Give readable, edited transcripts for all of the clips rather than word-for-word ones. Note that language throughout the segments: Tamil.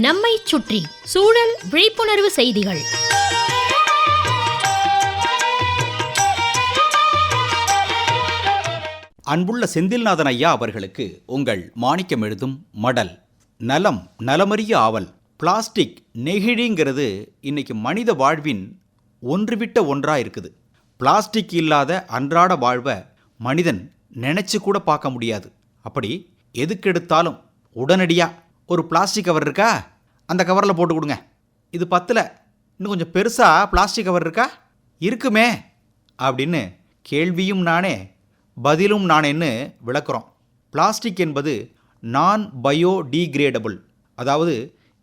நம்மைச் சுற்றி சூழல் விழிப்புணர்வு செய்திகள். அன்புள்ள செந்தில்நாதன் ஐயா அவர்களுக்கு உங்கள் மாணிக்கம் எழுதும் மடல். நலம் நலமறிய ஆவல். பிளாஸ்டிக் நெகிழிங்கிறது இன்னைக்கு மனித வாழ்வின் ஒன்றுவிட்ட ஒன்றா இருக்குது. பிளாஸ்டிக் இல்லாத அன்றாட வாழ்வை மனிதன் நினைச்சு கூட பார்க்க முடியாது. அப்படி எதுக்கெடுத்தாலும் உடனடியாக ஒரு பிளாஸ்டிக் கவர் இருக்கா, அந்த கவரில் போட்டு கொடுங்க. இது பத்தில் இன்னும் கொஞ்சம் பெருசாக பிளாஸ்டிக் கவர் இருக்கா, இருக்குமே அப்படின்னு கேள்வியும் நானே பதிலும் நானேன்னு விளக்குறோம். பிளாஸ்டிக் என்பது நான் பயோடிகிரேடபிள், அதாவது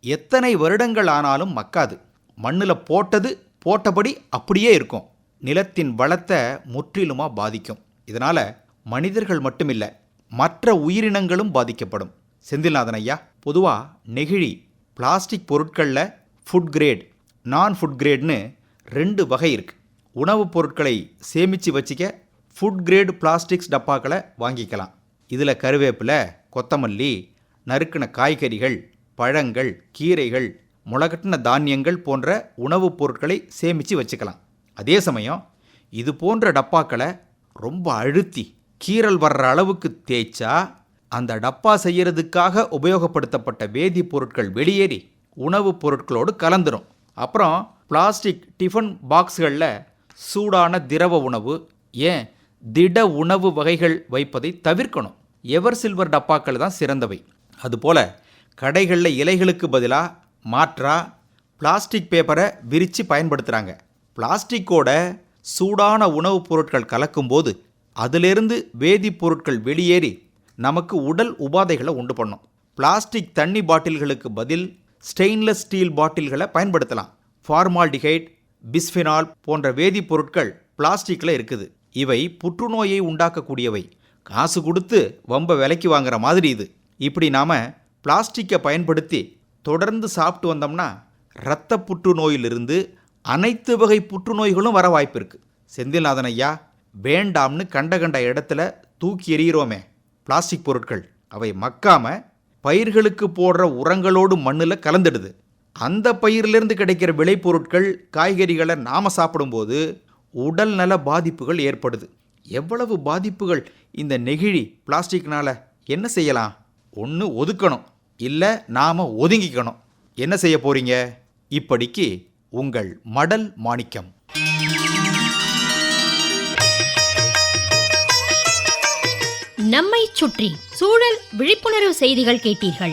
எத்தனை வருடங்கள் ஆனாலும் மக்காது. மண்ணில் போட்டது போட்டபடி அப்படியே இருக்கும். நிலத்தின் வளத்தை முற்றிலுமாக பாதிக்கும். இதனால் மனிதர்கள் மட்டுமில்லை, மற்ற உயிரினங்களும் பாதிக்கப்படும். செந்தில்நாதன் ஐயா, பொதுவாக நெகிழி பிளாஸ்டிக் பொருட்களில் ஃபுட் கிரேட், நான் ஃபுட் கிரேட்னு 2 வகை இருக்குது. உணவுப் பொருட்களை சேமித்து வச்சிக்க ஃபுட் கிரேட் பிளாஸ்டிக்ஸ் டப்பாக்களை வாங்கிக்கலாம். இதில் கருவேப்பிலை, கொத்தமல்லி, நறுக்கின காய்கறிகள், பழங்கள், கீரைகள், முளைகட்டின தானியங்கள் போன்ற உணவுப் பொருட்களை சேமித்து வச்சுக்கலாம். அதே சமயம் இது போன்ற டப்பாக்களை ரொம்ப அழுத்தி கீறல் வர்ற அளவுக்கு தேய்ச்சா அந்த டப்பா செய்யறதுக்காக உபயோகப்படுத்தப்பட்ட வேதிப்பொருட்கள் வெளியேறி உணவுப் பொருட்களோடு கலந்துடும். அப்புறம் பிளாஸ்டிக் டிஃபன் பாக்ஸ்களில் சூடான திரவ உணவு, ஏன் திட உணவு வகைகள் வைப்பதை தவிர்க்கணும். எவர் சில்வர் டப்பாக்கள் தான் சிறந்தவை. அதுபோல் கடைகளில் இலைகளுக்கு பதிலாக மாற்றா பிளாஸ்டிக் பேப்பரை விரித்து பயன்படுத்துகிறாங்க. பிளாஸ்டிக்கோட சூடான உணவுப் பொருட்கள் கலக்கும்போது அதிலிருந்து வேதிப்பொருட்கள் வெளியேறி நமக்கு உடல் உபாதைகளை உண்டு பண்ணும். பிளாஸ்டிக் தண்ணி பாட்டில்களுக்கு பதில் ஸ்டெயின்லெஸ் ஸ்டீல் பாட்டில்களை பயன்படுத்தலாம். ஃபார்மால்டிஹைட், பிஸ்ஃபினால் போன்ற வேதிப்பொருட்கள் பிளாஸ்டிக்கில் இருக்குது. இவை புற்றுநோயை உண்டாக்கக்கூடியவை. காசு கொடுத்து வம்ப விலைக்கு வாங்குற மாதிரி இது. இப்படி நாம் பிளாஸ்டிக்கை பயன்படுத்தி தொடர்ந்து சாப்பிட்டு வந்தோம்னா இரத்த புற்றுநோயிலிருந்து அனைத்து வகை புற்றுநோய்களும் வர வாய்ப்பு இருக்குது. செந்தில்நாதன் ஐயா, வேண்டாம்னு கண்ட இடத்துல தூக்கி எறிகிறோமே பிளாஸ்டிக் பொருட்கள், அவை மக்காம பயிர்களுக்கு போடுற உரங்களோடு மண்ணில் கலந்துடுது. அந்த பயிரிலிருந்து கிடைக்கிற விளைபொருட்கள், காய்கறிகளை நாம் சாப்பிடும்போது உடல் நல பாதிப்புகள் ஏற்படுது. எவ்வளவு பாதிப்புகள் இந்த நெகிழி பிளாஸ்டிக்னால். என்ன செய்யலாம்? ஒன்று ஒதுக்கணும், இல்லை நாம் ஒதுங்கிக்கணும். என்ன செய்ய போறீங்க? இப்படிக்கு உங்கள் மடல் மாணிக்கம். நம்மைச் சுற்றி சூழல் விழிப்புணர்வு செய்திகள் கேட்டீர்கள்.